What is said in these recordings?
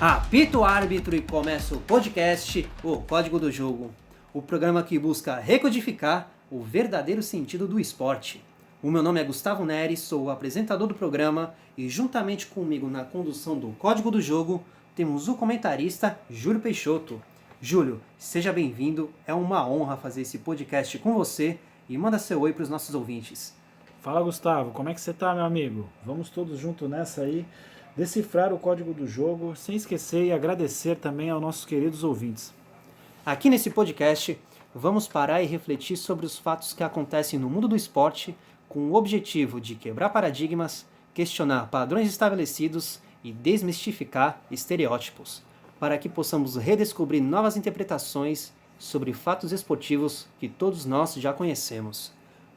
Apita o árbitro e começa o podcast O Código do Jogo, o programa que busca recodificar o verdadeiro sentido do esporte. O meu nome é Gustavo Nery, sou o apresentador do programa e juntamente comigo na condução do Código do Jogo temos o comentarista Júlio Peixoto. Júlio, seja bem-vindo, é uma honra fazer esse podcast com você e manda seu oi para os nossos ouvintes. Fala, Gustavo, como é que você tá, meu amigo? Vamos todos juntos nessa aí, decifrar o código do jogo, sem esquecer e agradecer também aos nossos queridos ouvintes. Aqui nesse podcast, vamos parar e refletir sobre os fatos que acontecem no mundo do esporte com o objetivo de quebrar paradigmas, questionar padrões estabelecidos e desmistificar estereótipos, para que possamos redescobrir novas interpretações sobre fatos esportivos que todos nós já conhecemos.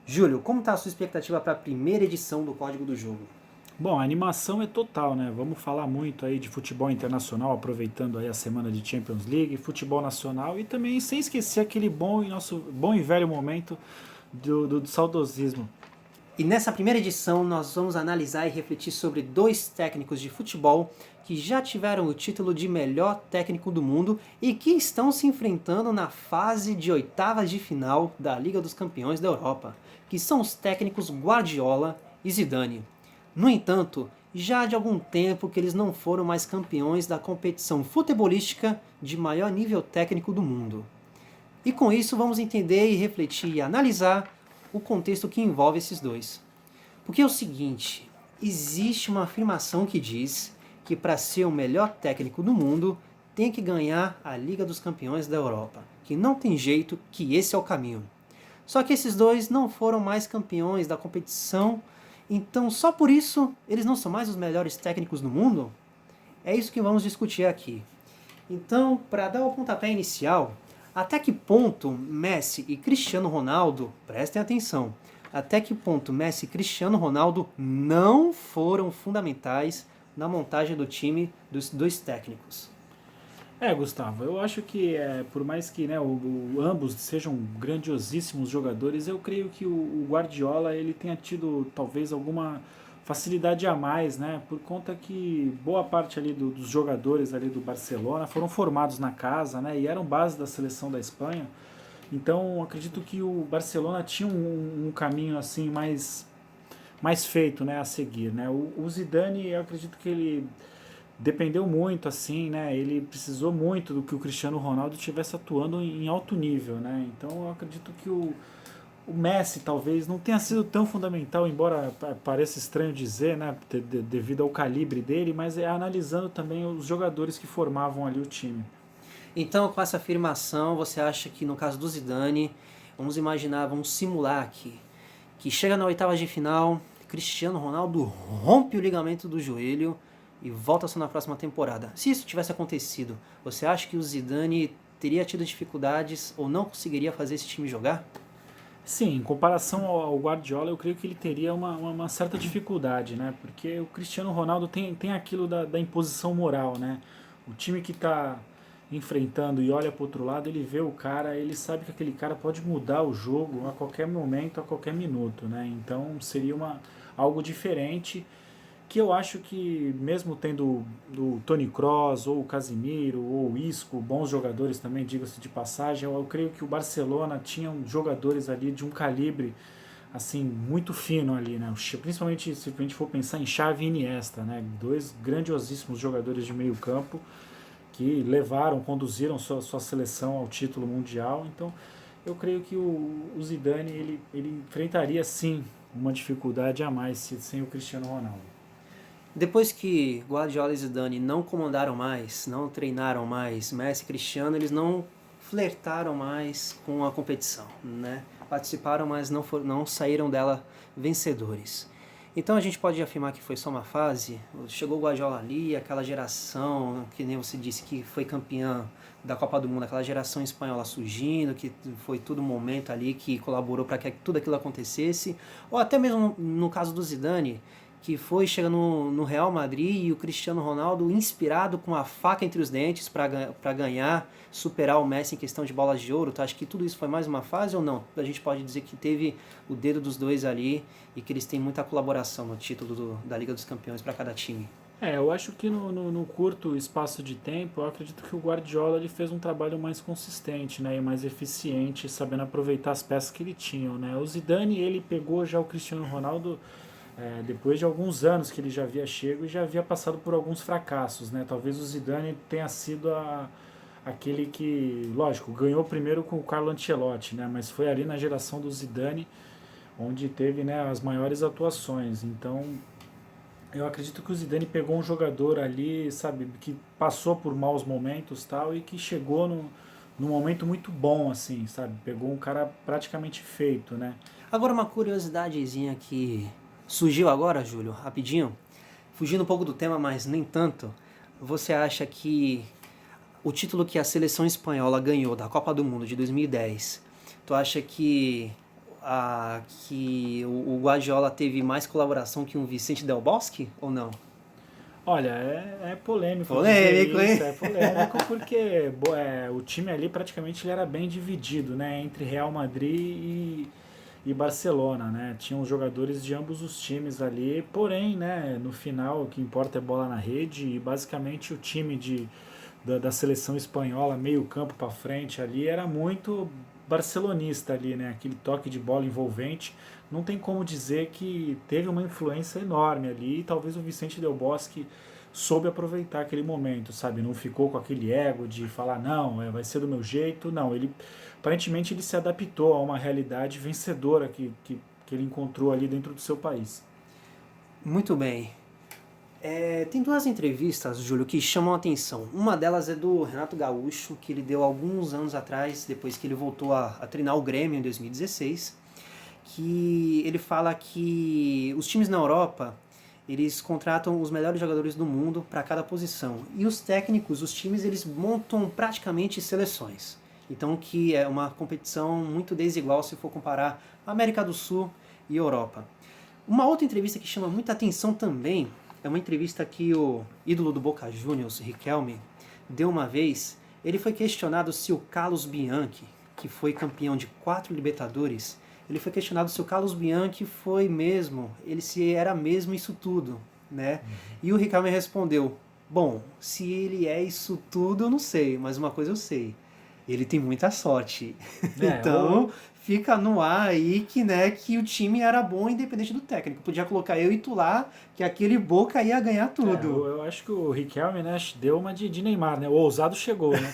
Júlio, como está a sua expectativa para a primeira edição do Código do Jogo? Bom, a animação é total, né? Vamos falar muito aí de futebol internacional, aproveitando aí a semana de Champions League, futebol nacional e também sem esquecer aquele nosso bom e velho momento do saudosismo. E nessa primeira edição nós vamos analisar e refletir sobre dois técnicos de futebol que já tiveram o título de melhor técnico do mundo e que estão se enfrentando na fase de oitavas de final da Liga dos Campeões da Europa, que são os técnicos Guardiola e Zidane. No entanto, já há de algum tempo que eles não foram mais campeões da competição futebolística de maior nível técnico do mundo. E com isso vamos entender e refletir e analisar o contexto que envolve esses dois. Porque é o seguinte, existe uma afirmação que diz que para ser o melhor técnico do mundo tem que ganhar a Liga dos Campeões da Europa, que não tem jeito, que esse é o caminho. Só que esses dois não foram mais campeões da competição, então só por isso eles não são mais os melhores técnicos do mundo? É isso que vamos discutir aqui. Então, para dar o pontapé inicial, até que ponto Messi e Cristiano Ronaldo, prestem atenção, até que ponto Messi e Cristiano Ronaldo não foram fundamentais na montagem do time dos dois técnicos? Gustavo, eu acho que por mais que ambos sejam grandiosíssimos jogadores, eu creio que o Guardiola ele tenha tido talvez alguma facilidade a mais, né? Por conta que boa parte ali dos jogadores ali do Barcelona foram formados na casa, né? E eram base da seleção da Espanha. Então acredito que o Barcelona tinha um caminho assim mais feito, né, a seguir, né? O Zidane, eu acredito que ele dependeu muito, assim, né? Ele precisou muito do que o Cristiano Ronaldo estivesse atuando em alto nível, né? Então eu acredito que o Messi talvez não tenha sido tão fundamental, embora pareça estranho dizer, né? Devido ao calibre dele, mas é analisando também os jogadores que formavam ali o time. Então, com essa afirmação, você acha que no caso do Zidane, vamos simular aqui, que chega na oitava de final, Cristiano Ronaldo rompe o ligamento do joelho e volta só na próxima temporada. Se isso tivesse acontecido, você acha que o Zidane teria tido dificuldades ou não conseguiria fazer esse time jogar? Sim, em comparação ao Guardiola, eu creio que ele teria uma certa dificuldade, né? Porque o Cristiano Ronaldo tem aquilo da imposição moral, né? O time que está enfrentando e olha para o outro lado, ele vê o cara, ele sabe que aquele cara pode mudar o jogo a qualquer momento, a qualquer minuto, né? Então seria algo diferente que eu acho que mesmo tendo o Toni Kroos, ou o Casemiro, ou o Isco, bons jogadores também, diga-se de passagem, eu creio que o Barcelona tinha jogadores ali de um calibre assim muito fino ali, né? Principalmente se a gente for pensar em Xavi e Iniesta, né? Dois grandiosíssimos jogadores de meio campo que conduziram sua seleção ao título mundial. Então eu creio que o Zidane ele enfrentaria sim uma dificuldade a mais sem o Cristiano Ronaldo. Depois que Guardiola e Zidane não comandaram mais, não treinaram mais Messi e Cristiano, eles não flertaram mais com a competição, né? Participaram, mas não saíram dela vencedores. Então a gente pode afirmar que foi só uma fase. Chegou o Guardiola ali, aquela geração, que nem você disse, que foi campeã da Copa do Mundo, aquela geração espanhola surgindo, que foi todo um momento ali que colaborou para que tudo aquilo acontecesse. Ou até mesmo no caso do Zidane, que foi chegando no Real Madrid e o Cristiano Ronaldo inspirado com a faca entre os dentes para ganhar, superar o Messi em questão de bolas de ouro. Tu acha que tudo isso foi mais uma fase ou não? A gente pode dizer que teve o dedo dos dois ali e que eles têm muita colaboração no título da Liga dos Campeões para cada time. Eu acho que no curto espaço de tempo, eu acredito que o Guardiola ele fez um trabalho mais consistente, né, e mais eficiente, sabendo aproveitar as peças que ele tinha, né. O Zidane, ele pegou já o Cristiano Ronaldo depois de alguns anos que ele já havia chego e já havia passado por alguns fracassos, né. Talvez o Zidane tenha sido aquele que, lógico, ganhou primeiro com o Carlo Ancelotti, né, mas foi ali na geração do Zidane onde teve, né, as maiores atuações. Então, eu acredito que o Zidane pegou um jogador ali, sabe, que passou por maus momentos tal e que chegou num momento muito bom, assim, sabe? Pegou um cara praticamente feito, né? Agora uma curiosidadezinha que surgiu agora, Júlio, rapidinho, fugindo um pouco do tema, mas nem tanto. Você acha que o título que a seleção espanhola ganhou da Copa do Mundo de 2010, tu acha que o Guardiola teve mais colaboração que um Vicente Del Bosque ou não? Olha, é polêmico dizer Polêmico, hein? isso, é polêmico porque o time ali praticamente ele era bem dividido, né? Entre Real Madrid e Barcelona, né? Tinham jogadores de ambos os times ali, porém, né, no final o que importa é bola na rede e basicamente o time da seleção espanhola, meio campo para frente ali, era muito barcelonista ali, né? Aquele toque de bola envolvente. Não tem como dizer que teve uma influência enorme ali e talvez o Vicente Del Bosque soube aproveitar aquele momento, sabe? Não ficou com aquele ego de falar, não, vai ser do meu jeito. Não, ele aparentemente ele se adaptou a uma realidade vencedora que ele encontrou ali dentro do seu país. Muito bem. Tem duas entrevistas, Júlio, que chamam a atenção. Uma delas é do Renato Gaúcho, que ele deu alguns anos atrás, depois que ele voltou a treinar o Grêmio em 2016, que ele fala que os times na Europa, eles contratam os melhores jogadores do mundo para cada posição. E os técnicos, os times, eles montam praticamente seleções. Então que é uma competição muito desigual se for comparar América do Sul e Europa. Uma outra entrevista que chama muita atenção também é uma entrevista que o ídolo do Boca Juniors, Riquelme, deu uma vez. Ele foi questionado se o Carlos Bianchi, que foi campeão de 4 Libertadores, ele foi questionado se o Carlos Bianchi foi mesmo, ele se era mesmo isso tudo, né? E o Riquelme respondeu: bom, se ele é isso tudo, eu não sei, mas uma coisa eu sei, ele tem muita sorte. Então, fica no ar aí que, né, que o time era bom independente do técnico. Podia colocar eu e tu lá, que aquele Boca ia ganhar tudo. Eu acho que o Riquelme, né, deu uma de Neymar, né? O ousado chegou, né?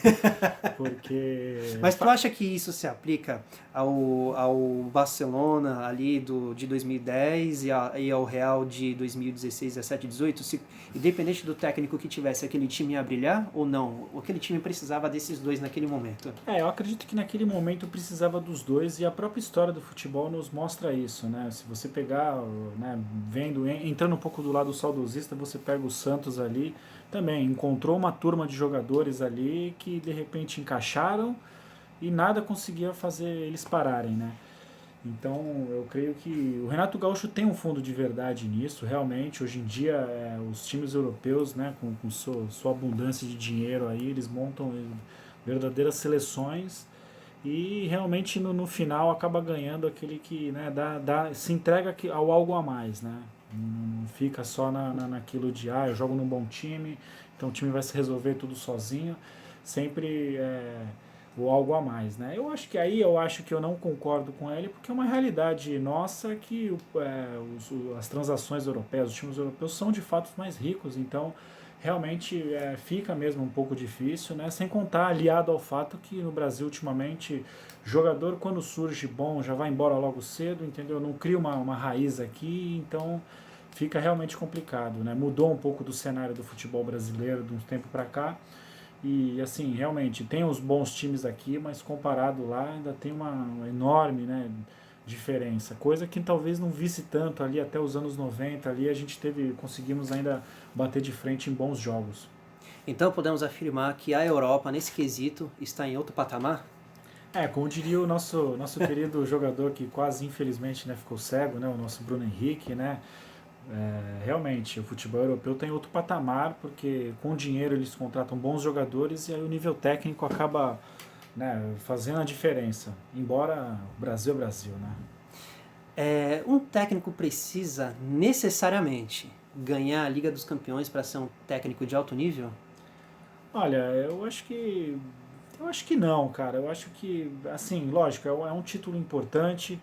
Porque. Mas tu acha que isso se aplica ao Barcelona ali de 2010 e ao Real de 2016, 17, 18? Se, independente do técnico que tivesse, aquele time ia brilhar ou não? Aquele time precisava desses dois naquele momento? Eu acredito que naquele momento precisava dos dois e a própria história do futebol nos mostra isso, né? Se você pegar, né, entrando um pouco do lado saudosista, você pega o Santos ali, também encontrou uma turma de jogadores ali que de repente encaixaram e nada conseguia fazer eles pararem, né? Então eu creio que o Renato Gaúcho tem um fundo de verdade nisso, realmente. Hoje em dia os times europeus, né, com sua abundância de dinheiro aí, eles montam verdadeiras seleções e realmente no final acaba ganhando aquele que, né, se entrega ao algo a mais, né? Não fica só naquilo de eu jogo num bom time, então o time vai se resolver tudo sozinho. Sempre o algo a mais, né? Eu acho que eu não concordo com ele porque é uma realidade nossa que as transações europeias, os times europeus são de fato mais ricos, então realmente fica mesmo um pouco difícil, né? Sem contar aliado ao fato que no Brasil ultimamente jogador quando surge bom já vai embora logo cedo, entendeu? Não cria uma raiz aqui, então fica realmente complicado, né? Mudou um pouco do cenário do futebol brasileiro de um tempo para cá. E assim, realmente, tem os bons times aqui, mas comparado lá ainda tem uma enorme, né, diferença. Coisa que talvez não visse tanto ali até os anos 90 ali, conseguimos ainda bater de frente em bons jogos. Então podemos afirmar que a Europa, nesse quesito, está em outro patamar? Como diria o nosso querido jogador que quase infelizmente, né, ficou cego, né, o nosso Bruno Henrique, né? Realmente, o futebol europeu tem outro patamar, porque com dinheiro eles contratam bons jogadores e aí o nível técnico acaba, né, fazendo a diferença. Embora o Brasil é Brasil, né? Um técnico precisa necessariamente ganhar a Liga dos Campeões para ser um técnico de alto nível? Olha, eu acho que não, cara. Eu acho que, assim, lógico, é um título importante,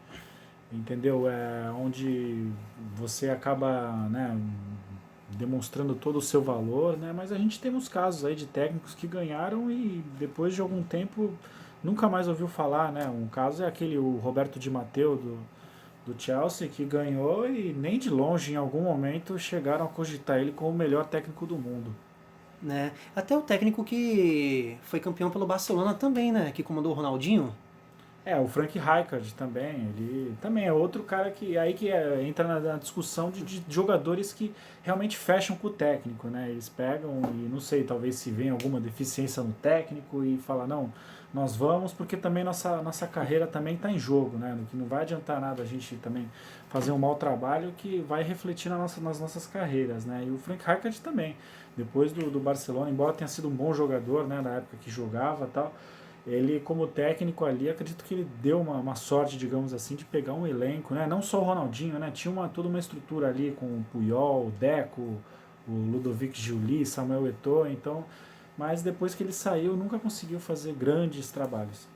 entendeu? É onde você acaba, né, demonstrando todo o seu valor, né? Mas a gente tem uns casos aí de técnicos que ganharam e depois de algum tempo nunca mais ouviu falar, né? Um caso é aquele o Roberto Di Matteo do Chelsea que ganhou e nem de longe em algum momento chegaram a cogitar ele como o melhor técnico do mundo. Né? Até o técnico que foi campeão pelo Barcelona também, né? Que comandou o Ronaldinho. É, o Frank Rijkaard também, ele também é outro cara que aí que entra na discussão de jogadores que realmente fecham com o técnico, né? Eles pegam e não sei, talvez se vem alguma deficiência no técnico e fala não, nós vamos porque também nossa carreira também está em jogo, né? Que não vai adiantar nada a gente também fazer um mau trabalho que vai refletir nas nossas carreiras, né? E o Frank Rijkaard também, depois do Barcelona, embora tenha sido um bom jogador, né? Na época que jogava e tal, ele, como técnico ali, acredito que ele deu uma sorte, digamos assim, de pegar um elenco, né? Não só o Ronaldinho, né? Tinha toda uma estrutura ali com o Puyol, o Deco, o Ludovic Giuli, Samuel Eto'o, então... Mas depois que ele saiu, nunca conseguiu fazer grandes trabalhos.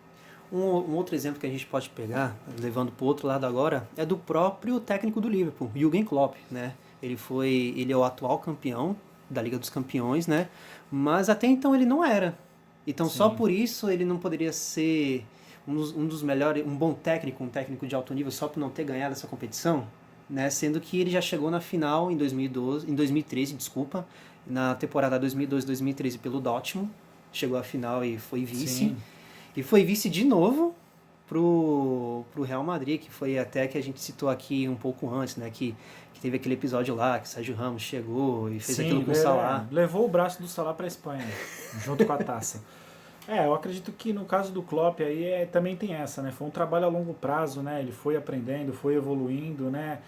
Um outro exemplo que a gente pode pegar, levando para o outro lado agora, é do próprio técnico do Liverpool, Jürgen Klopp, né? Ele é o atual campeão da Liga dos Campeões, né? Mas até então ele não era. Então só Sim, por isso ele não poderia ser um dos melhores, um bom técnico, um técnico de alto nível só por não ter ganhado essa competição, né? Sendo que ele já chegou na final em 2012, em 2013, desculpa, na temporada 2012-2013 pelo Dortmund, chegou à final e foi vice. sim, E foi vice de novo pro Real Madrid, que foi até que a gente citou aqui um pouco antes, né? Que teve aquele episódio lá que Sérgio Ramos chegou e fez aquilo sim, com o Salah. levou o braço do Salah para a Espanha, junto com a taça. É, eu acredito que no caso do Klopp aí também tem essa, né? Foi um trabalho a longo prazo, né? Ele foi aprendendo, foi evoluindo, né?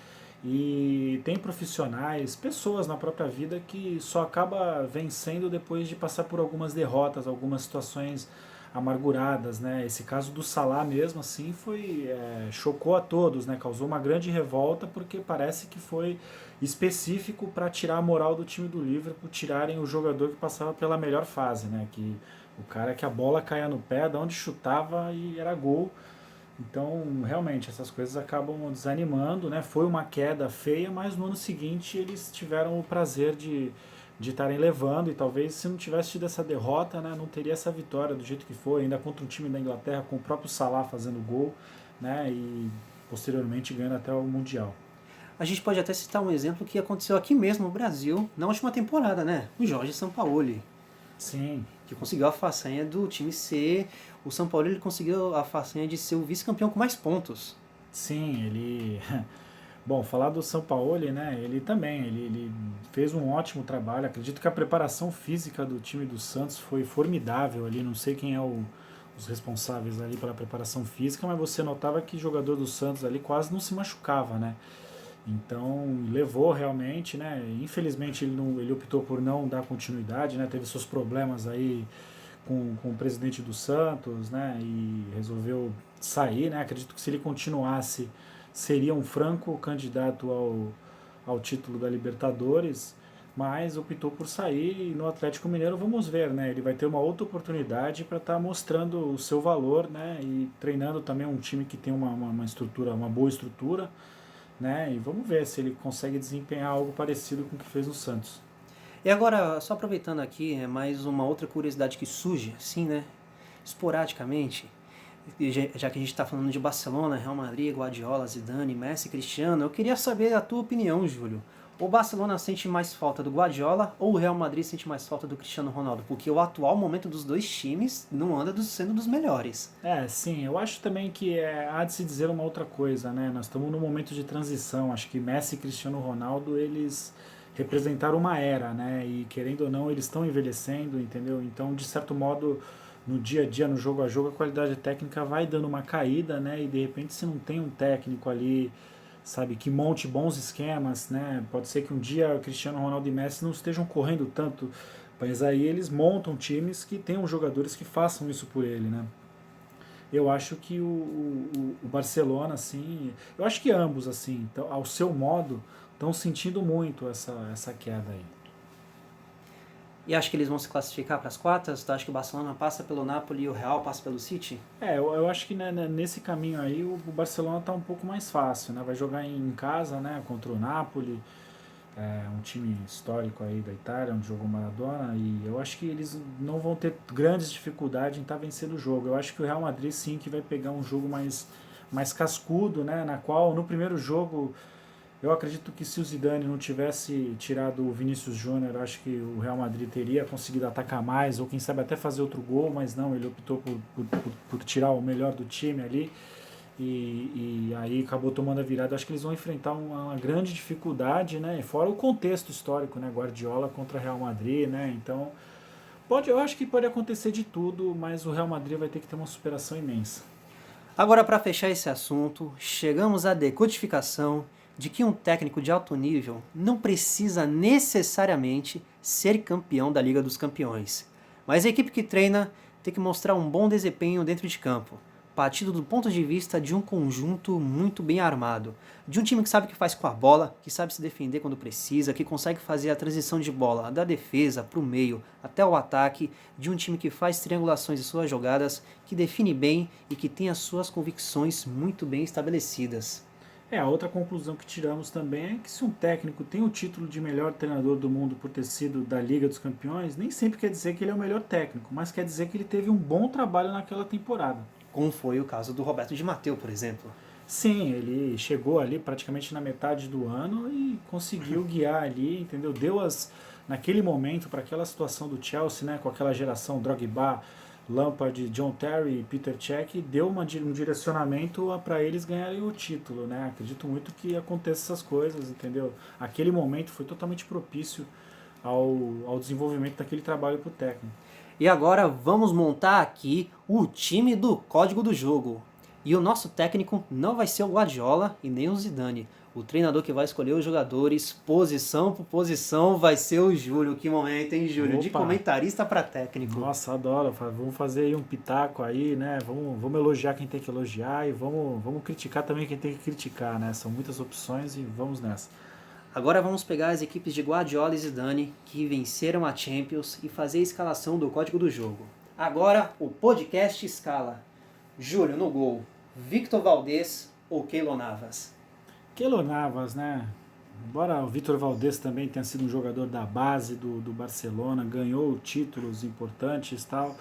E tem profissionais, pessoas na própria vida que só acaba vencendo depois de passar por algumas derrotas, algumas situações amarguradas, né? Esse caso do Salah mesmo assim foi chocou a todos, né? Causou uma grande revolta porque parece que foi específico para tirar a moral do time do Liverpool, tirarem o jogador que passava pela melhor fase, né? Que o cara que a bola caía no pé, de onde chutava e era gol. Então, realmente, essas coisas acabam desanimando, né? Foi uma queda feia, mas no ano seguinte eles tiveram o prazer de estarem levando e talvez se não tivesse tido essa derrota, né, não teria essa vitória do jeito que foi, ainda contra um time da Inglaterra com o próprio Salah fazendo gol, né, e posteriormente ganhando até o Mundial. A gente pode até citar um exemplo que aconteceu aqui mesmo no Brasil, na última temporada, né? O Jorge Sampaoli, Sim, que conseguiu a façanha do time ser... O Sampaoli ele conseguiu a façanha de ser o vice-campeão com mais pontos. sim, ele bom, falar do Sampaoli, né? Ele também, ele fez um ótimo trabalho. Acredito que a preparação física do time do Santos foi formidável ali. Não sei quem é os responsáveis ali pela preparação física, mas você notava que o jogador do Santos ali quase não se machucava, né? Então levou realmente, né? Infelizmente ele optou por não dar continuidade, né? Teve seus problemas aí com o presidente do Santos, né? E resolveu sair, né? Acredito que se ele continuasse seria um franco candidato ao título da Libertadores, mas optou por sair e no Atlético Mineiro vamos ver, né? Ele vai ter uma outra oportunidade para estar mostrando o seu valor, né? E treinando também um time que tem uma estrutura, uma boa estrutura, né? E vamos ver se ele consegue desempenhar algo parecido com o que fez no Santos. E agora, só aproveitando aqui, é mais uma outra curiosidade que surge, assim, né? Esporadicamente, já que a gente está falando de Barcelona, Real Madrid, Guardiola, Zidane, Messi, Cristiano, eu queria saber a tua opinião, Júlio. O Barcelona sente mais falta do Guardiola ou o Real Madrid sente mais falta do Cristiano Ronaldo? Porque o atual momento dos dois times não anda sendo dos melhores. É, sim, eu acho também que há de se dizer uma outra coisa, né? Nós estamos num momento de transição. Acho que Messi e Cristiano Ronaldo, eles representaram uma era, né? E querendo ou não, eles estão envelhecendo, entendeu? Então, de certo modo, no dia a dia, no jogo a jogo, a qualidade técnica vai dando uma caída, né? E de repente, se não tem um técnico ali, sabe, que monte bons esquemas, né? Pode ser que um dia Cristiano Ronaldo e Messi não estejam correndo tanto, mas aí eles montam times que tenham jogadores que façam isso por ele, né? Eu acho que o Barcelona, assim, eu acho que ambos, assim, então, ao seu modo, estão sentindo muito essa queda aí. E acho que eles vão se classificar para as quartas? Tu acha que o Barcelona passa pelo Napoli e o Real passa pelo City? Eu acho que, né, nesse caminho aí o Barcelona está um pouco mais fácil, né? Vai jogar em casa, né, contra o Napoli, um time histórico aí da Itália, onde jogou Maradona, e eu acho que eles não vão ter grandes dificuldades em estar vencendo o jogo. Eu acho que o Real Madrid sim que vai pegar um jogo mais cascudo, né, na qual no primeiro jogo eu acredito que se o Zidane não tivesse tirado o Vinícius Júnior, acho que o Real Madrid teria conseguido atacar mais, ou quem sabe até fazer outro gol, mas não, ele optou por tirar o melhor do time ali, e aí acabou tomando a virada. Acho que eles vão enfrentar uma grande dificuldade, né? Fora o contexto histórico, né? Guardiola contra Real Madrid, né? Então, eu acho que pode acontecer de tudo, mas o Real Madrid vai ter que ter uma superação imensa. Agora, para fechar esse assunto, chegamos à decodificação de que um técnico de alto nível não precisa necessariamente ser campeão da Liga dos Campeões, mas a equipe que treina tem que mostrar um bom desempenho dentro de campo, partindo do ponto de vista de um conjunto muito bem armado, de um time que sabe o que faz com a bola, que sabe se defender quando precisa, que consegue fazer a transição de bola da defesa para o meio até o ataque, de um time que faz triangulações em suas jogadas, que define bem e que tem as suas convicções muito bem estabelecidas. A outra conclusão que tiramos também é que se um técnico tem o título de melhor treinador do mundo por ter sido da Liga dos Campeões, nem sempre quer dizer que ele é o melhor técnico, mas quer dizer que ele teve um bom trabalho naquela temporada. Como foi o caso do Roberto Di Matteo, por exemplo. Sim, ele chegou ali praticamente na metade do ano e conseguiu guiar ali, entendeu? Naquele momento, para aquela situação do Chelsea, né, com aquela geração Drogba, Lampard, John Terry e Peter Cech, deu um direcionamento para eles ganharem o título, né? Acredito muito que aconteça essas coisas, entendeu? Aquele momento foi totalmente propício ao desenvolvimento daquele trabalho para o técnico. E agora vamos montar aqui o time do Código do Jogo. E o nosso técnico não vai ser o Guardiola e nem o Zidane. O treinador que vai escolher os jogadores, posição por posição, vai ser o Júlio. Que momento, hein, Júlio? Opa. De comentarista para técnico. Nossa, adoro. Vamos fazer aí um pitaco aí, né? Vamos elogiar quem tem que elogiar e vamos criticar também quem tem que criticar, né? São muitas opções e vamos nessa. Agora vamos pegar as equipes de Guardiola e Zidane que venceram a Champions e fazer a escalação do Código do Jogo. Agora o podcast escala. Júlio no gol, Victor Valdés ou Keylor Navas? Keylor Navas, né? Embora o Vitor Valdés também tenha sido um jogador da base do Barcelona, ganhou títulos importantes e tal,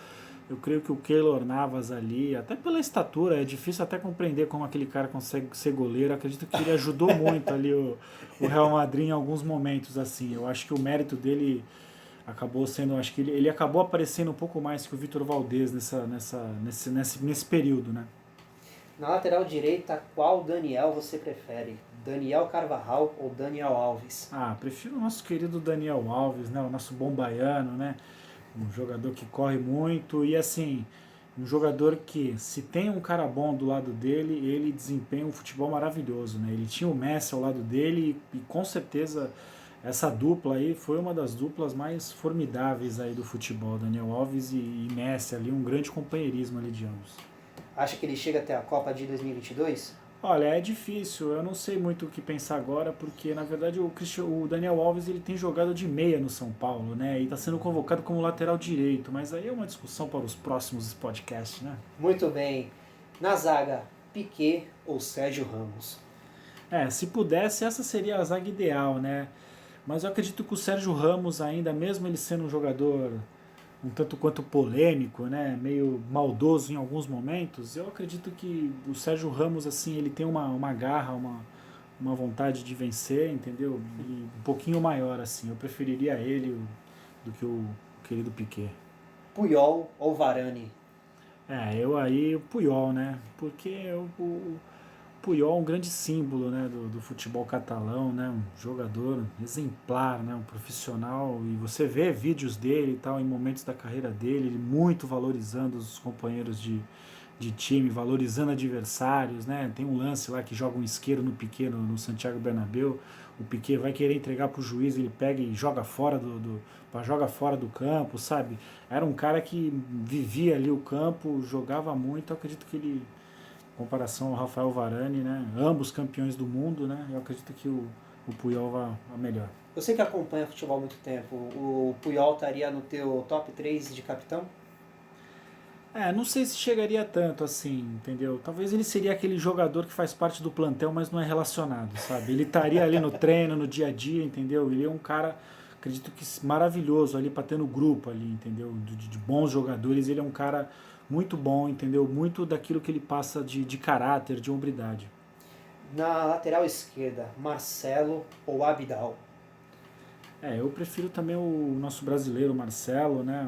eu creio que o Keylor Navas ali, até pela estatura, é difícil até compreender como aquele cara consegue ser goleiro. Acredito que ele ajudou muito ali o Real Madrid em alguns momentos, assim. Eu acho que o mérito dele acabou sendo, acho que ele acabou aparecendo um pouco mais que o Vitor Valdés nesse período, né? Na lateral direita, qual Daniel você prefere? Daniel Carvajal ou Daniel Alves? Prefiro o nosso querido Daniel Alves, né? O nosso bom baiano, né? Um jogador que corre muito e, assim, um jogador que, se tem um cara bom do lado dele, ele desempenha um futebol maravilhoso, né? Ele tinha o Messi ao lado dele e com certeza essa dupla aí foi uma das duplas mais formidáveis aí do futebol, Daniel Alves e Messi ali, um grande companheirismo ali de ambos. Acha que ele chega até a Copa de 2022? Olha, é difícil, eu não sei muito o que pensar agora, porque na verdade o Daniel Alves ele tem jogado de meia no São Paulo, né? E está sendo convocado como lateral direito, mas aí é uma discussão para os próximos podcasts, né? Muito bem. Na zaga, Piquet ou Sérgio Ramos? Se pudesse, essa seria a zaga ideal, né? Mas eu acredito que o Sérgio Ramos, ainda mesmo ele sendo um jogador um tanto quanto polêmico, né, meio maldoso em alguns momentos, eu acredito que o Sérgio Ramos, assim, ele tem uma garra, uma vontade de vencer, entendeu? E um pouquinho maior, assim. Eu preferiria ele do que o querido Piquet. Puyol ou Varane? Eu aí o Puyol, né? Porque o Puyol é um grande símbolo, né, do futebol catalão, né, um jogador exemplar, né, um profissional, e você vê vídeos dele e tal em momentos da carreira dele, ele muito valorizando os companheiros de time, valorizando adversários, né, tem um lance lá que joga um isqueiro no Piquet no Santiago Bernabéu, o Piquet vai querer entregar para o juiz, ele pega e joga fora joga fora do campo, sabe? Era um cara que vivia ali o campo, jogava muito, eu acredito que em comparação ao Rafael Varane, né? Ambos campeões do mundo, né? Eu acredito que o o Puyol vá melhor. Você que acompanha futebol há muito tempo, o Puyol estaria no teu top 3 de capitão? Não sei se chegaria tanto assim, entendeu? Talvez ele seria aquele jogador que faz parte do plantel, mas não é relacionado, sabe? Ele estaria ali no treino, no dia a dia, entendeu? Ele é um cara, acredito que maravilhoso ali para ter no grupo ali, entendeu? De bons jogadores, ele é um cara muito bom, entendeu? Muito daquilo que ele passa de caráter, de hombridade. Na lateral esquerda, Marcelo ou Abidal? Eu prefiro também o nosso brasileiro Marcelo, né?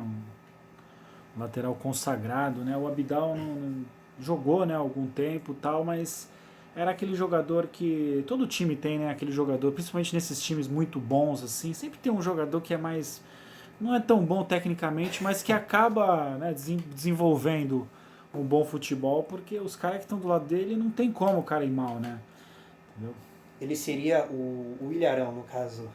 Um lateral consagrado, né? O Abidal não jogou, né, há algum tempo e tal, mas era aquele jogador que todo time tem, né? Aquele jogador, principalmente nesses times muito bons assim, sempre tem um jogador que é mais não é tão bom tecnicamente, mas que acaba, né, desenvolvendo um bom futebol, porque os caras que estão do lado dele não tem como o cara ir mal, né? Entendeu? Ele seria o Ilharão, no caso.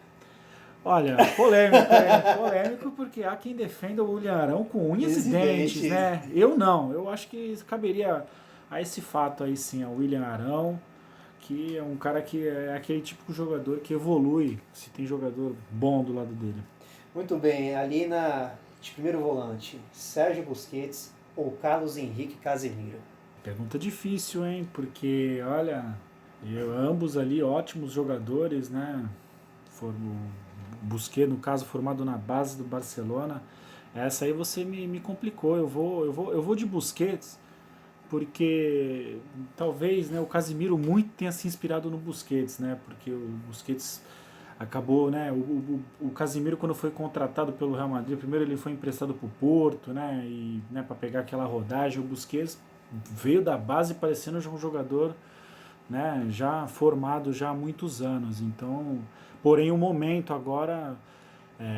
Olha, polêmico, é polêmico porque há quem defenda o William Arão com unhas e dentes, né? Eu não, eu acho que caberia a esse fato aí sim, ao William Arão, que é um cara que é aquele tipo de jogador que evolui se tem jogador bom do lado dele. Muito bem, ali de primeiro volante, Sérgio Busquets ou Carlos Henrique Casemiro? Pergunta difícil, hein? Porque, olha, ambos ali ótimos jogadores, né? O Busquets, no caso, formado na base do Barcelona. Essa aí você me complicou. Eu vou de Busquets, porque talvez, né, o Casemiro muito tenha se inspirado no Busquets, né? Porque o Busquets acabou, né? O Casemiro, quando foi contratado pelo Real Madrid, primeiro ele foi emprestado para o Porto, né? E, né, para pegar aquela rodagem, o Busquets veio da base parecendo já um jogador, né, já formado já há muitos anos. Então, porém, o momento agora,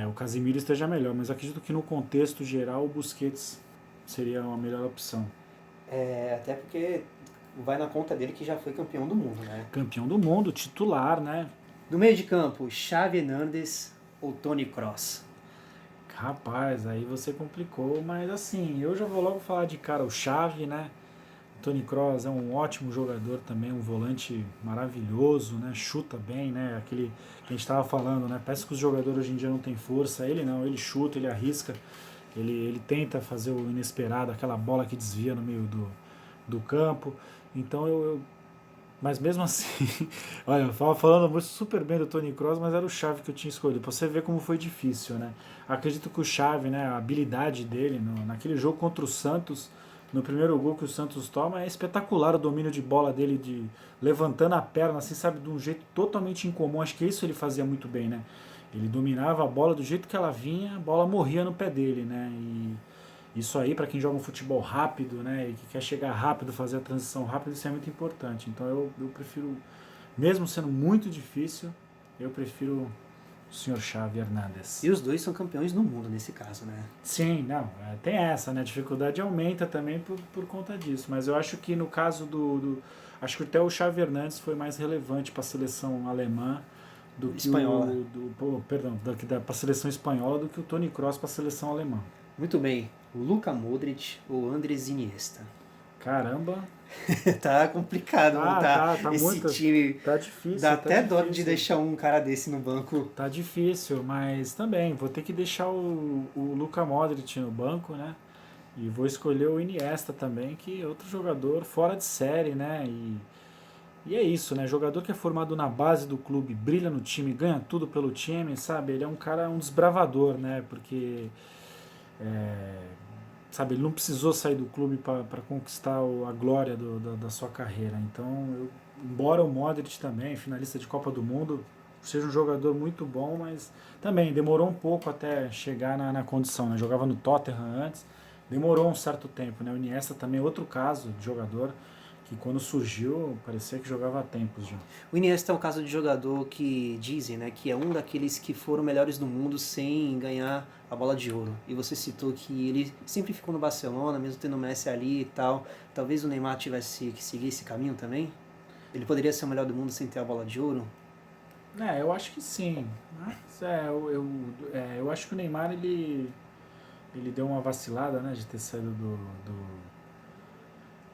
o Casemiro esteja melhor, mas acredito que no contexto geral o Busquets seria uma melhor opção. Até porque vai na conta dele que já foi campeão do mundo, né? Campeão do mundo, titular, né? No meio de campo, Xavi Hernández ou Toni Kroos? Rapaz, aí você complicou, mas assim, eu já vou logo falar de cara o Xavi, né? O Toni Kroos é um ótimo jogador também, um volante maravilhoso, né? Chuta bem, né? Aquele que a gente estava falando, né? Parece que os jogadores hoje em dia não têm força, ele não, ele chuta, ele arrisca, ele tenta fazer o inesperado, aquela bola que desvia no meio do campo. Então mas mesmo assim, olha, eu tava falando super bem do Toni Kroos, mas era o Xavi que eu tinha escolhido. Pra você ver como foi difícil, né? Acredito que o Xavi, né, a habilidade dele naquele jogo contra o Santos, no primeiro gol que o Santos toma, é espetacular o domínio de bola dele, de levantando a perna, assim, sabe, de um jeito totalmente incomum. Acho que isso ele fazia muito bem, né? Ele dominava a bola do jeito que ela vinha, a bola morria no pé dele, né? E isso aí, para quem joga um futebol rápido, né, e que quer chegar rápido, fazer a transição rápida, isso é muito importante. Então eu prefiro, mesmo sendo muito difícil, eu prefiro o senhor Xavi Hernández. E os dois são campeões do mundo nesse caso, né? Sim, não, tem essa, né? A dificuldade aumenta também por conta disso. Mas eu acho que no caso acho que até o Xavi Hernández foi mais relevante para a seleção alemã do que Espanhola. para a seleção espanhola do que o Toni Kroos para a seleção alemã. Muito bem, Luka Modric ou Andrés Iniesta? Caramba, Tá complicado montar esse muito, time. tá difícil. Dá tá até dó difícil. de deixar um cara desse no banco. Tá difícil, mas também vou ter que deixar o Luka Modric no banco, né? E vou escolher o Iniesta também, que é outro jogador fora de série, né? E é isso, né? Jogador que é formado na base do clube, brilha no time, ganha tudo pelo time, sabe? Ele é um cara, um desbravador, né? Porque sabe, ele não precisou sair do clube para conquistar a glória da sua carreira. Então, embora o Modric também, finalista de Copa do Mundo, seja um jogador muito bom, mas também demorou um pouco até chegar na condição, né? Jogava no Tottenham antes, demorou um certo tempo, né? O Iniesta também é outro caso de jogador que quando surgiu parecia que jogava há tempos já. O Iniesta é um caso de jogador que dizem, né, que é um daqueles que foram melhores do mundo sem ganhar a bola de ouro. E você citou que ele sempre ficou no Barcelona, mesmo tendo o Messi ali e tal. Talvez o Neymar tivesse que seguir esse caminho também? Ele poderia ser o melhor do mundo sem ter a bola de ouro? Eu acho que sim. Mas eu acho que o Neymar ele deu uma vacilada, né, de ter saído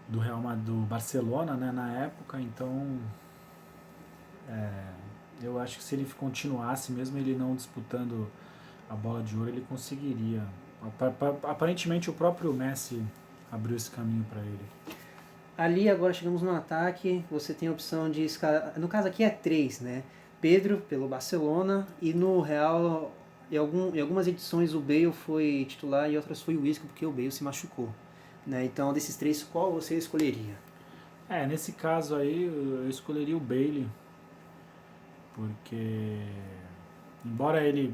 do Real Madrid, do Barcelona, né, na época. Então Eu acho que se ele continuasse, mesmo ele não disputando a bola de ouro, ele conseguiria. Aparentemente o próprio Messi abriu esse caminho para ele. Ali agora chegamos no ataque, você tem a opção de escalar, no caso aqui é três, né? Pedro pelo Barcelona e no Real, em algumas edições o Bale foi titular e outras foi o Isco porque o Bale se machucou. Né? Então desses três, qual você escolheria? Nesse caso aí eu escolheria o Bailey, porque embora ele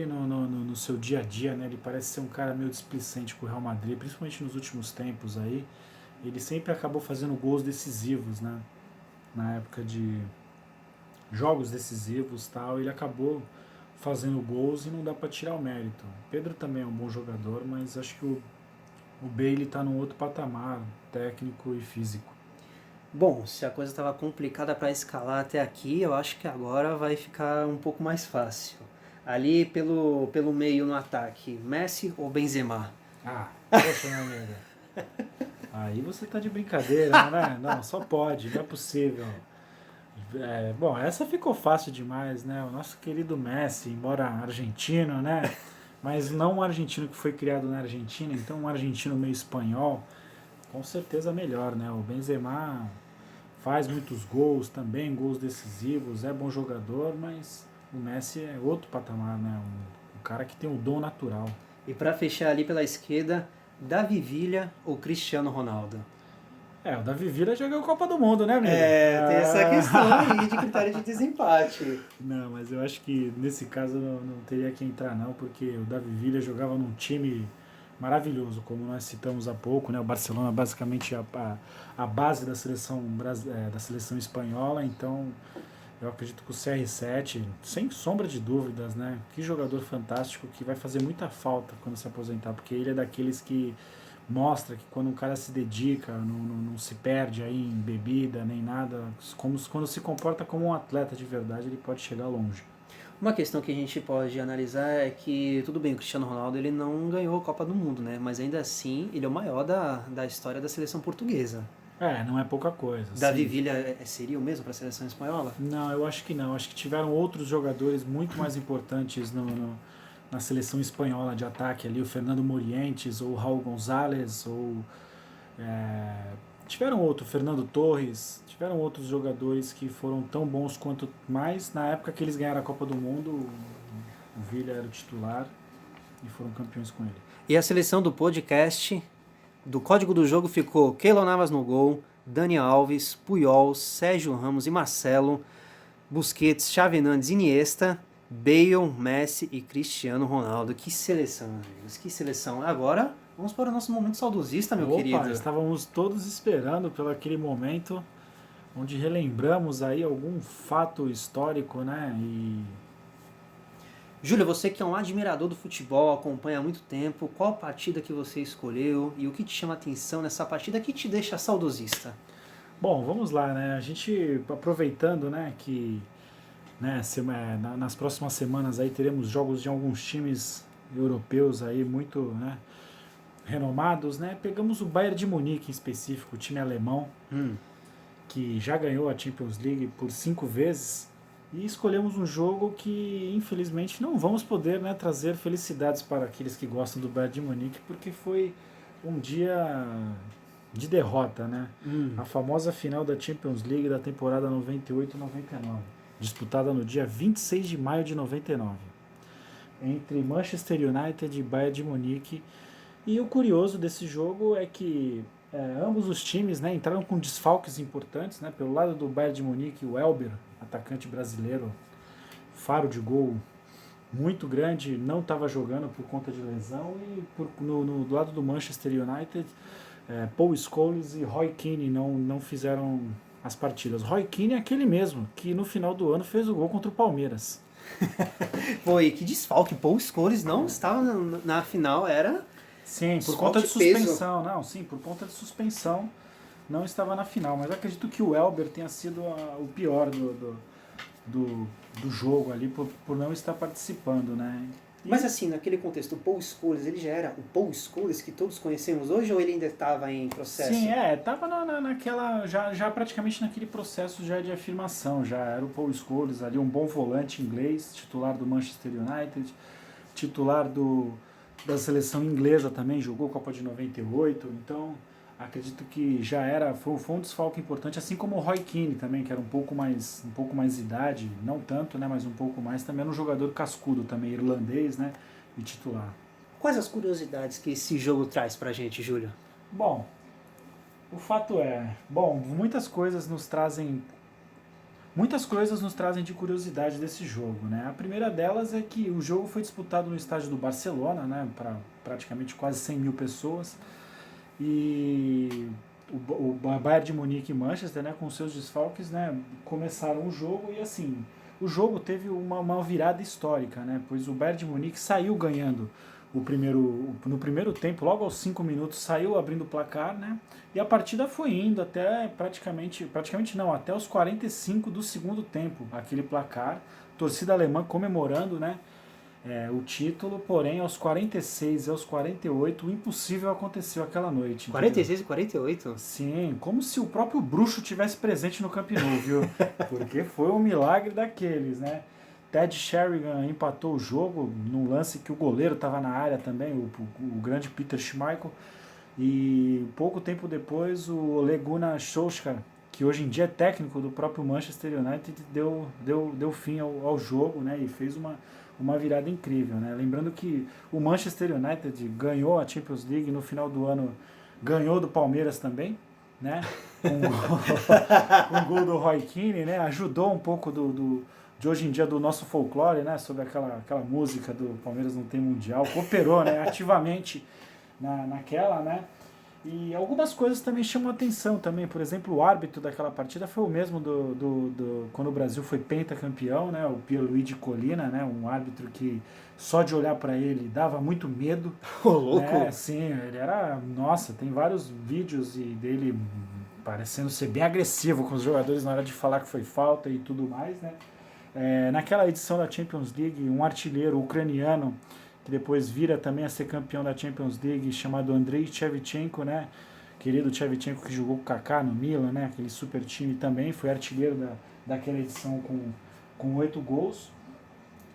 no seu dia a dia, né, ele parece ser um cara meio displicente com o Real Madrid, principalmente nos últimos tempos aí, ele sempre acabou fazendo gols decisivos, né, na época de jogos decisivos e tal, ele acabou fazendo gols e não dá para tirar o mérito. Pedro também é um bom jogador, mas acho que o Bailey está num outro patamar técnico e físico. Bom, se a coisa estava complicada para escalar até aqui, eu acho que agora vai ficar um pouco mais fácil. Ali pelo meio no ataque, Messi ou Benzema? Poxa, meu amigo. Aí você tá de brincadeira, né? Não, só pode, não é possível. Bom, essa ficou fácil demais, né? O nosso querido Messi, embora argentino, né? Mas não um argentino que foi criado na Argentina, então um argentino meio espanhol, com certeza melhor, né? O Benzema faz muitos gols também, gols decisivos, é bom jogador, mas o Messi é outro patamar, né? Um cara que tem o dom natural. E para fechar ali pela esquerda, Davi Villa ou Cristiano Ronaldo? O Davi Villa já ganhou a Copa do Mundo, né, amigo? Tem essa questão aí de critério de desempate. Não, mas eu acho que nesse caso não teria que entrar não, porque o Davi Villa jogava num time maravilhoso, como nós citamos há pouco, né? O Barcelona basicamente a base da seleção espanhola, então eu acredito que o CR7, sem sombra de dúvidas, né? Que jogador fantástico que vai fazer muita falta quando se aposentar, porque ele é daqueles que mostra que quando um cara se dedica, não se perde aí em bebida nem nada, quando se comporta como um atleta de verdade, ele pode chegar longe. Uma questão que a gente pode analisar é que, tudo bem, o Cristiano Ronaldo ele não ganhou a Copa do Mundo, né? Mas ainda assim, ele é o maior da história da seleção portuguesa. Não é pouca coisa. Davi Villa seria o mesmo para a seleção espanhola? Não, eu acho que não. Acho que tiveram outros jogadores muito mais importantes na seleção espanhola de ataque ali, o Fernando Morientes, ou o Raul González, ou tiveram outro, Fernando Torres, tiveram outros jogadores que foram tão bons quanto mais. Na época que eles ganharam a Copa do Mundo, o Villa era o titular e foram campeões com ele. E a seleção do podcast, do Código do Jogo, ficou Keylor Navas no gol, Dani Alves, Puyol, Sérgio Ramos e Marcelo, Busquets, Xavi Hernandes, Iniesta, Bale, Messi e Cristiano Ronaldo. Que seleção, amigos, que seleção. Agora, vamos para o nosso momento saudosista, meu querido. Estávamos todos esperando pelo aquele momento onde relembramos aí algum fato histórico, né? Júlia, você que é um admirador do futebol, acompanha há muito tempo, qual partida que você escolheu e o que te chama a atenção nessa partida que te deixa saudosista? Bom, vamos lá, né? A gente aproveitando, né, que nas próximas semanas aí teremos jogos de alguns times europeus aí muito, né, renomados, né? Pegamos o Bayern de Munique em específico, o time alemão, que já ganhou a Champions League por 5 vezes, e escolhemos um jogo que infelizmente não vamos poder, né, trazer felicidades para aqueles que gostam do Bayern de Munique, porque foi um dia de derrota, né? A famosa final da Champions League da temporada 98-99, disputada no dia 26 de maio de 99, entre Manchester United e Bayern de Munique. E o curioso desse jogo é que ambos os times, né, entraram com desfalques importantes, né? Pelo lado do Bayern de Munique, o Elber, atacante brasileiro, faro de gol muito grande, não estava jogando por conta de lesão, e do lado do Manchester United, Paul Scholes e Roy Keane não fizeram as partidas. Roy Keane é aquele mesmo que no final do ano fez o gol contra o Palmeiras. Foi, que desfalque, Paul Scholes não estava na final, era... Sim, por conta de suspensão. Não, sim, por conta de suspensão não estava na final. Mas eu acredito que o Elber tenha sido o pior do jogo ali por não estar participando, né? Mas assim, naquele contexto, o Paul Scholes, ele já era o Paul Scholes que todos conhecemos hoje ou ele ainda estava em processo? Sim, tava naquela, já praticamente naquele processo já de afirmação, já era o Paul Scholes ali, um bom volante inglês, titular do Manchester United, titular da seleção inglesa também, jogou Copa de 98, então acredito que já foi um desfalque importante, assim como o Roy Keane também, que era um pouco mais de idade, não tanto, né, mas um pouco mais, também era um jogador cascudo também, irlandês, né, e titular. Quais as curiosidades que esse jogo traz pra gente, Júlio? Bom, o fato é, muitas coisas nos trazem de curiosidade desse jogo, né? A primeira delas é que o jogo foi disputado no estádio do Barcelona, né, para praticamente quase 100 mil pessoas, e o Bayern de Munique e Manchester, né, com seus desfalques, né, começaram o jogo e assim, o jogo teve uma virada histórica, né, pois o Bayern de Munique saiu ganhando no primeiro tempo, logo aos 5 minutos, saiu abrindo o placar, né? E a partida foi indo até praticamente não, até os 45 do segundo tempo, aquele placar, torcida alemã comemorando, né? O título, porém aos 46 e aos 48 o impossível aconteceu aquela noite. 46 e 48? Sim, como se o próprio bruxo tivesse presente no Camp Nou, viu? Porque foi um milagre daqueles, né? Ted Sheringham empatou o jogo num lance que o goleiro estava na área também, o grande Peter Schmeichel. E pouco tempo depois o Ole Gunnar Solskjaer, que hoje em dia é técnico do próprio Manchester United, deu fim ao jogo, né, e fez uma virada incrível, né? Lembrando que o Manchester United ganhou a Champions League no final do ano, ganhou do Palmeiras também, né? Um gol do Roy Keane, né? Ajudou um pouco de hoje em dia do nosso folclore, né? Sobre aquela música do Palmeiras não tem mundial, cooperou, né? Ativamente naquela, né? E algumas coisas também chamam a atenção também. Por exemplo, o árbitro daquela partida foi o mesmo quando o Brasil foi pentacampeão, né? O Pierluigi Collina, né? Um árbitro que só de olhar para ele dava muito medo. Ô, louco! Né? Sim, ele era... Nossa, tem vários vídeos dele parecendo ser bem agressivo com os jogadores na hora de falar que foi falta e tudo mais, né? Naquela edição da Champions League, um artilheiro ucraniano que depois vira também a ser campeão da Champions League, chamado Andrei Shevchenko, né? Querido Shevchenko, que jogou com o Kaká no Milan, né? Aquele super time também, foi artilheiro daquela edição com 8 gols.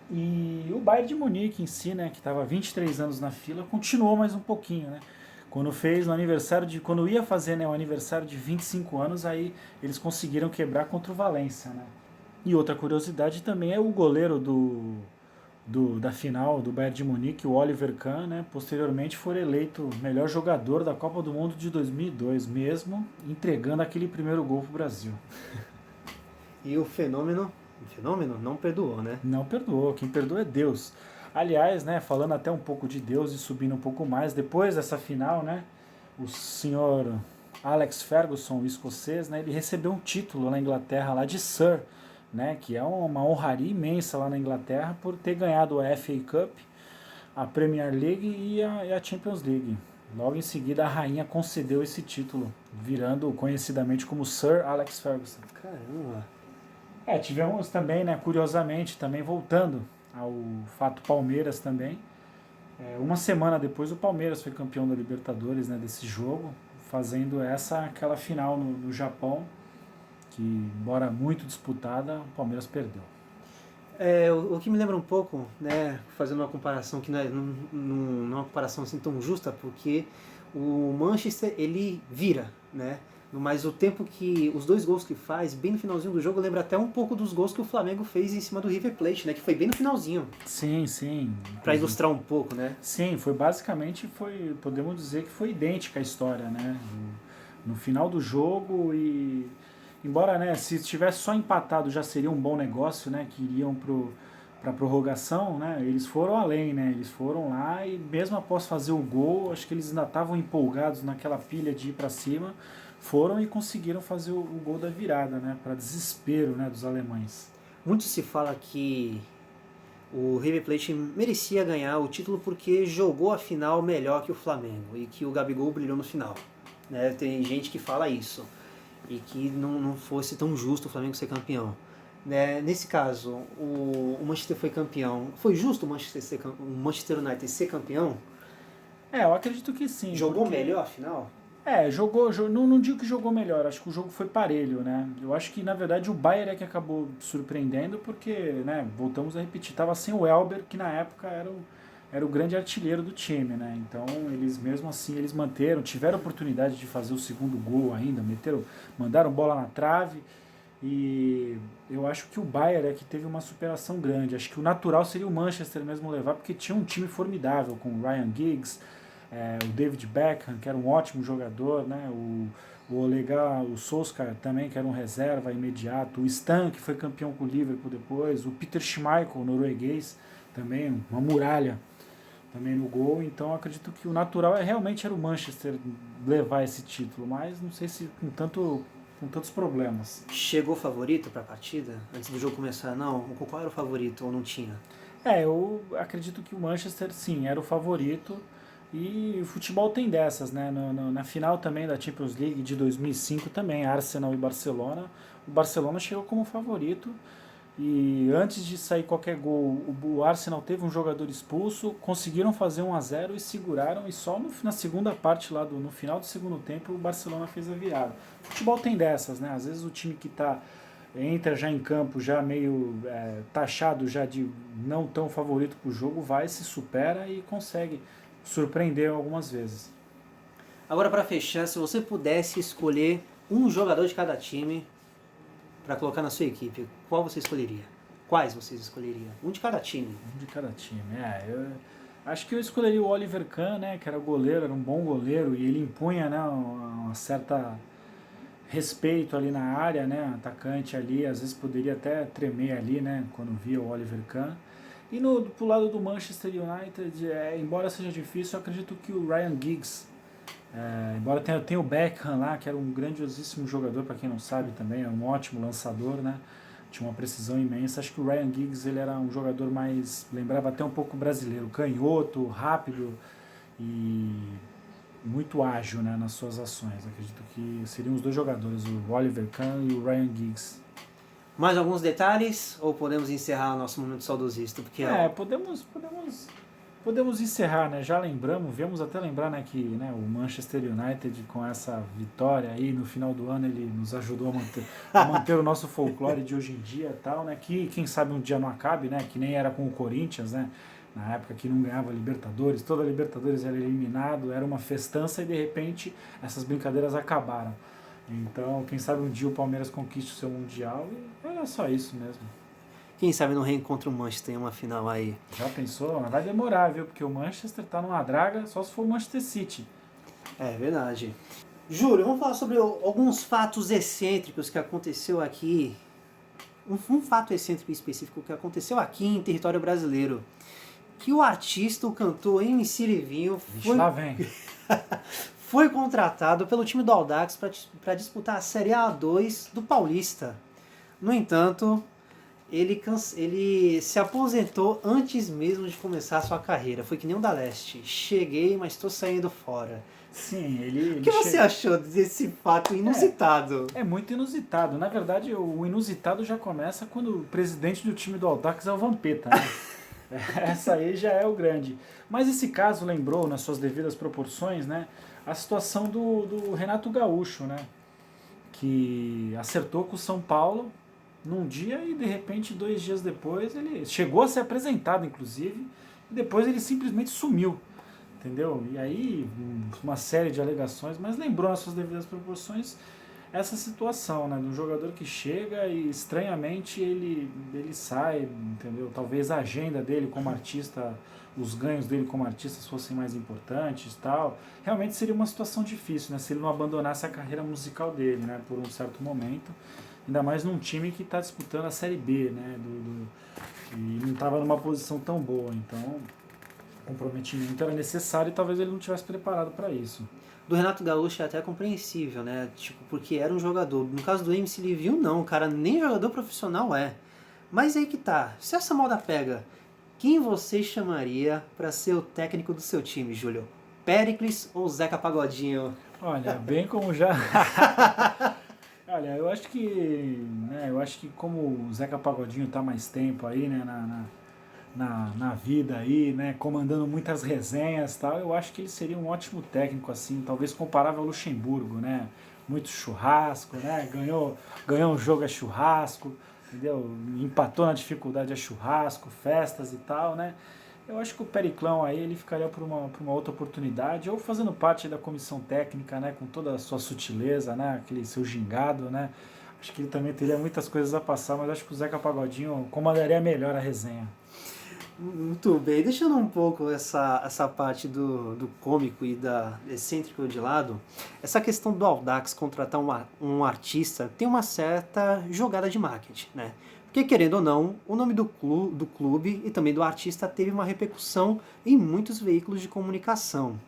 E o Bayern de Munique em si, né, que estava 23 anos na fila, continuou mais um pouquinho, né? Quando ia fazer, né, o aniversário de 25 anos, aí eles conseguiram quebrar contra o Valência, né? E outra curiosidade também é o goleiro da final do Bayern de Munique, o Oliver Kahn, né, posteriormente foi eleito melhor jogador da Copa do Mundo de 2002, mesmo entregando aquele primeiro gol para o Brasil. E o fenômeno não perdoou, né? Não perdoou, quem perdoa é Deus. Aliás, né, falando até um pouco de Deus e subindo um pouco mais, depois dessa final, né, o senhor Alex Ferguson, o escocês, né, ele recebeu um título na Inglaterra lá de Sir, né, que é uma honraria imensa lá na Inglaterra por ter ganhado a FA Cup, a Premier League e a Champions League. Logo em seguida a rainha concedeu esse título, virando conhecidamente como Sir Alex Ferguson. Caramba! Tivemos também, né, curiosamente, também voltando ao fato Palmeiras também, uma semana depois o Palmeiras foi campeão da Libertadores, né, desse jogo, fazendo aquela final no Japão, que, embora muito disputada, o Palmeiras perdeu. O que me lembra um pouco, né, fazendo uma comparação que não é uma comparação assim tão justa, porque o Manchester ele vira, né? Mas o tempo que os 2 gols que faz, bem no finalzinho do jogo, lembra até um pouco dos gols que o Flamengo fez em cima do River Plate, né? Que foi bem no finalzinho. Sim, sim. Para ilustrar um pouco, né? Sim, podemos dizer que foi idêntica a história, né? No final do jogo e... Embora, né, se tivesse só empatado já seria um bom negócio, né? Que iriam para a prorrogação, né? Eles foram além, né? Eles foram lá e mesmo após fazer o gol, acho que eles ainda estavam empolgados naquela pilha de ir para cima, foram e conseguiram fazer o gol da virada, né? Para desespero, né, dos alemães. Muito se fala que o River Plate merecia ganhar o título porque jogou a final melhor que o Flamengo e que o Gabigol brilhou no final, né? Tem gente que fala isso e que não fosse tão justo o Flamengo ser campeão. Né? Nesse caso, o Manchester foi campeão. Foi justo o Manchester United ser campeão? Eu acredito que sim. Jogou porque... melhor, afinal? Não digo que jogou melhor, acho que o jogo foi parelho, né? Eu acho que, na verdade, o Bayern é que acabou surpreendendo, porque, né, voltamos a repetir, estava sem o Elber, que na época era o grande artilheiro do time, né? Então, eles mesmo assim, eles tiveram oportunidade de fazer o segundo gol ainda, mandaram bola na trave, e eu acho que o Bayern é que teve uma superação grande. Acho que o natural seria o Manchester mesmo levar, porque tinha um time formidável, com o Ryan Giggs, o David Beckham, que era um ótimo jogador, né? O Olegar, o Solskjaer também, que era um reserva imediato, o Stan, que foi campeão com o Liverpool depois, o Peter Schmeichel, norueguês, também uma muralha também no gol. Então acredito que o natural realmente era o Manchester levar esse título, mas não sei se com tantos problemas. Chegou favorito para a partida? Antes do jogo começar, não? Qual era o favorito ou não tinha? Eu acredito que o Manchester, sim, era o favorito. E o futebol tem dessas, né? Na final também da Champions League de 2005 também, Arsenal e Barcelona. O Barcelona chegou como favorito e antes de sair qualquer gol, o Arsenal teve um jogador expulso, conseguiram fazer 1-0 e seguraram, e só na segunda parte, no final do segundo tempo, o Barcelona fez a virada. O futebol tem dessas, né? Às vezes o time que entra já em campo, já meio taxado já de não tão favorito para o jogo, vai, se supera e consegue surpreender algumas vezes. Agora, para fechar, se você pudesse escolher um jogador de cada time para colocar na sua equipe, qual você escolheria? Quais vocês escolheriam? Um de cada time. Um de cada time. Eu acho que eu escolheria o Oliver Kahn, né, que era goleiro, era um bom goleiro, e ele impunha, né, uma certa respeito ali na área, né, atacante ali, às vezes poderia até tremer ali, né, quando via o Oliver Kahn. E pro lado do Manchester United, embora seja difícil, eu acredito que o Ryan Giggs, embora tenha o Beckham lá, que era um grandiosíssimo jogador, para quem não sabe também, era um ótimo lançador, né? Tinha uma precisão imensa. Acho que o Ryan Giggs ele era um jogador lembrava até um pouco brasileiro, canhoto, rápido e muito ágil, né, nas suas ações. Acredito que seriam os dois jogadores, o Oliver Kahn e o Ryan Giggs. Mais alguns detalhes ou podemos encerrar o nosso momento saudosista? Porque podemos encerrar, né? Já viemos até lembrar, né, que, né, o Manchester United com essa vitória aí no final do ano ele nos ajudou a manter o nosso folclore de hoje em dia e tal, né? Que quem sabe um dia não acabe, né? Que nem era com o Corinthians, né? Na época que não ganhava Libertadores, toda a Libertadores era eliminado, era uma festança e de repente essas brincadeiras acabaram. Então, quem sabe um dia o Palmeiras conquiste o seu Mundial e era só isso mesmo. Quem sabe não reencontra o Manchester em uma final aí. Já pensou? Vai demorar, viu? Porque o Manchester tá numa draga só se for o Manchester City. É verdade. Júlio, vamos falar sobre alguns fatos excêntricos que aconteceu aqui. Um fato excêntrico específico que aconteceu aqui em território brasileiro. Que o artista, o cantor MC Livinho, Lá vem. foi contratado pelo time do Audax para disputar a Série A2 do Paulista. No entanto, ele se aposentou antes mesmo de começar a sua carreira. Foi que nem o da Leste. Cheguei, mas estou saindo fora. Sim, O que você achou desse fato inusitado? É muito inusitado. Na verdade, o inusitado já começa quando o presidente do time do Audax é o Vampeta, né? Essa aí já é o grande. Mas esse caso lembrou, nas suas devidas proporções, né, a situação do Renato Gaúcho, né, que acertou com o São Paulo num dia e de repente 2 dias depois ele chegou a ser apresentado, inclusive, e depois ele simplesmente sumiu, entendeu? E aí uma série de alegações, mas lembrou nas suas devidas proporções essa situação, né, de um jogador que chega e estranhamente ele sai, entendeu? Talvez a agenda dele como artista, os ganhos dele como artista fossem mais importantes, tal. Realmente seria uma situação difícil, né, se ele não abandonasse a carreira musical dele, né, por um certo momento, ainda mais num time que está disputando a Série B, né, e não estava numa posição tão boa, então o comprometimento era necessário e talvez ele não tivesse preparado para isso. Do Renato Gaúcho é até compreensível, né? Tipo, porque era um jogador. No caso do MC Livinho, não. O cara nem jogador profissional é. Mas aí que tá. Se essa moda pega, quem você chamaria para ser o técnico do seu time, Júlio? Péricles ou Zeca Pagodinho? Olha, bem como já... Olha, eu acho que como o Zeca Pagodinho tá mais tempo aí, né, na vida aí, né, comandando muitas resenhas e tal, eu acho que ele seria um ótimo técnico, assim, talvez comparável ao Luxemburgo, né, muito churrasco, né, ganhou um jogo a churrasco, entendeu, empatou na dificuldade a churrasco, festas e tal, né, eu acho que o Periclão aí, ele ficaria por uma outra oportunidade, ou fazendo parte da comissão técnica, né, com toda a sua sutileza, né, aquele seu gingado, né, acho que ele também teria muitas coisas a passar, mas acho que o Zeca Pagodinho comandaria melhor a resenha. Muito bem, deixando um pouco essa parte do cômico e da excêntrico de lado, essa questão do Audax contratar um artista tem uma certa jogada de marketing, né? Porque, querendo ou não, o nome do clube e também do artista teve uma repercussão em muitos veículos de comunicação.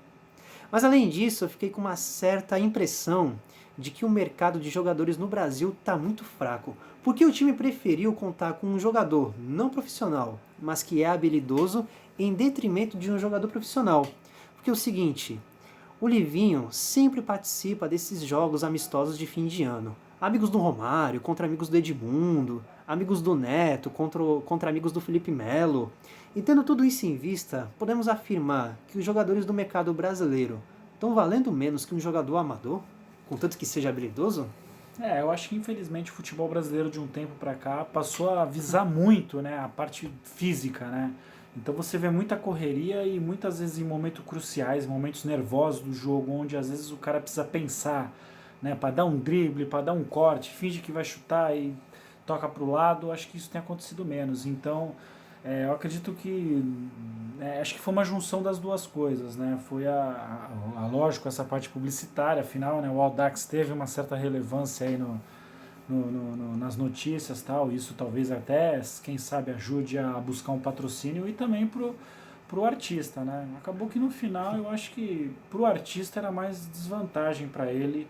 Mas além disso, eu fiquei com uma certa impressão de que o mercado de jogadores no Brasil está muito fraco, porque o time preferiu contar com um jogador não profissional, mas que é habilidoso, em detrimento de um jogador profissional. Porque é o seguinte, o Livinho sempre participa desses jogos amistosos de fim de ano. Amigos do Romário contra amigos do Edmundo, amigos do Neto contra amigos do Felipe Melo. E tendo tudo isso em vista, podemos afirmar que os jogadores do mercado brasileiro estão valendo menos que um jogador amador, contanto que seja habilidoso? Eu acho que infelizmente o futebol brasileiro de um tempo para cá passou a visar muito, né, a parte física, né? Então você vê muita correria e muitas vezes em momentos cruciais, momentos nervosos do jogo, onde às vezes o cara precisa pensar, né, para dar um drible, para dar um corte, finge que vai chutar e toca para o lado. Acho que isso tem acontecido menos. Então eu acredito que acho que foi uma junção das duas coisas, né? Foi lógico, essa parte publicitária, afinal, né, o Audax teve uma certa relevância aí nas notícias, tal. Isso talvez até, quem sabe, ajude a buscar um patrocínio e também pro artista, né? Acabou que no final eu acho que pro artista era mais desvantagem para ele,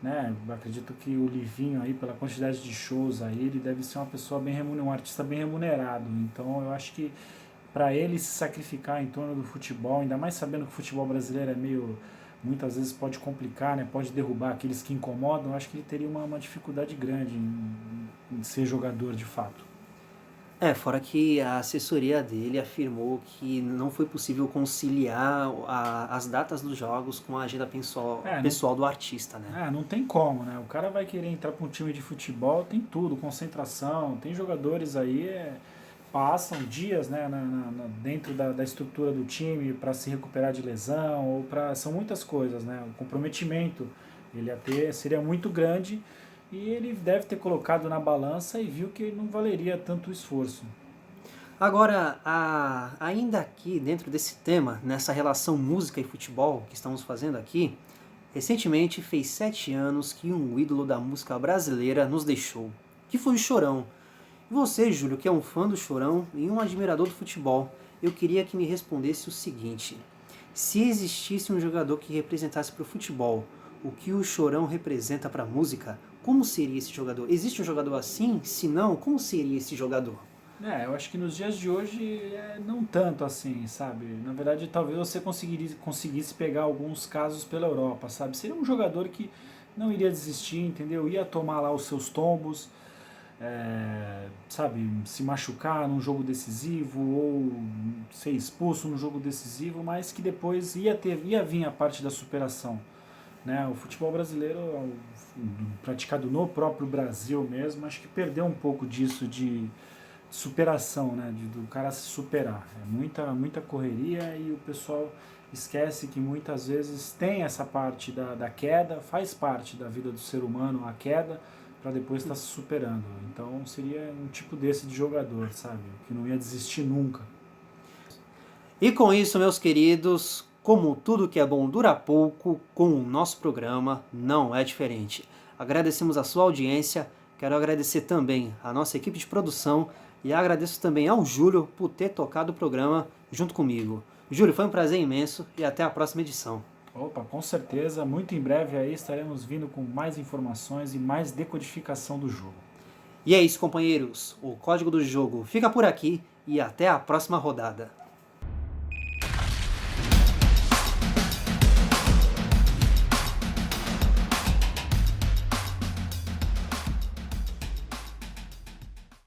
né? Eu acredito que o Livinho aí, pela quantidade de shows aí, ele deve ser uma pessoa um artista bem remunerado. Então eu acho que para ele se sacrificar em torno do futebol, ainda mais sabendo que o futebol brasileiro é meio, muitas vezes pode complicar, né? Pode derrubar aqueles que incomodam, eu acho que ele teria uma dificuldade grande em ser jogador de fato. Fora que a assessoria dele afirmou que não foi possível conciliar as datas dos jogos com a agenda pessoal do artista, né? Não tem como, né? O cara vai querer entrar para um time de futebol, tem tudo, concentração, tem jogadores aí, passam dias, né, dentro da estrutura do time para se recuperar de lesão, são muitas coisas, né? O comprometimento ele seria muito grande e ele deve ter colocado na balança e viu que não valeria tanto o esforço. Agora, ainda aqui dentro desse tema, nessa relação música e futebol que estamos fazendo aqui, recentemente fez 7 anos que um ídolo da música brasileira nos deixou, que foi o Chorão. E você, Júlio, que é um fã do Chorão e um admirador do futebol, eu queria que me respondesse o seguinte: se existisse um jogador que representasse para o futebol o que o Chorão representa para a música, como seria esse jogador? Existe um jogador assim? Se não, como seria esse jogador? Eu acho que nos dias de hoje não tanto assim, sabe? Na verdade, talvez você conseguisse pegar alguns casos pela Europa, sabe? Seria um jogador que não iria desistir, entendeu? Ia tomar lá os seus tombos, sabe? Se machucar num jogo decisivo ou ser expulso num jogo decisivo, mas que depois ia vir a parte da superação, né? O futebol brasileiro, praticado no próprio Brasil mesmo, acho que perdeu um pouco disso de superação, né? Do cara se superar. É muita correria e o pessoal esquece que muitas vezes tem essa parte da queda, faz parte da vida do ser humano a queda, para depois estar se superando. Então seria um tipo desse de jogador, sabe? Que não ia desistir nunca. E com isso, meus queridos, como tudo que é bom dura pouco, com o nosso programa não é diferente. Agradecemos a sua audiência, quero agradecer também a nossa equipe de produção e agradeço também ao Júlio por ter tocado o programa junto comigo. Júlio, foi um prazer imenso e até a próxima edição. Opa, com certeza, muito em breve aí estaremos vindo com mais informações e mais decodificação do jogo. E é isso, companheiros, o Código do Jogo fica por aqui e até a próxima rodada.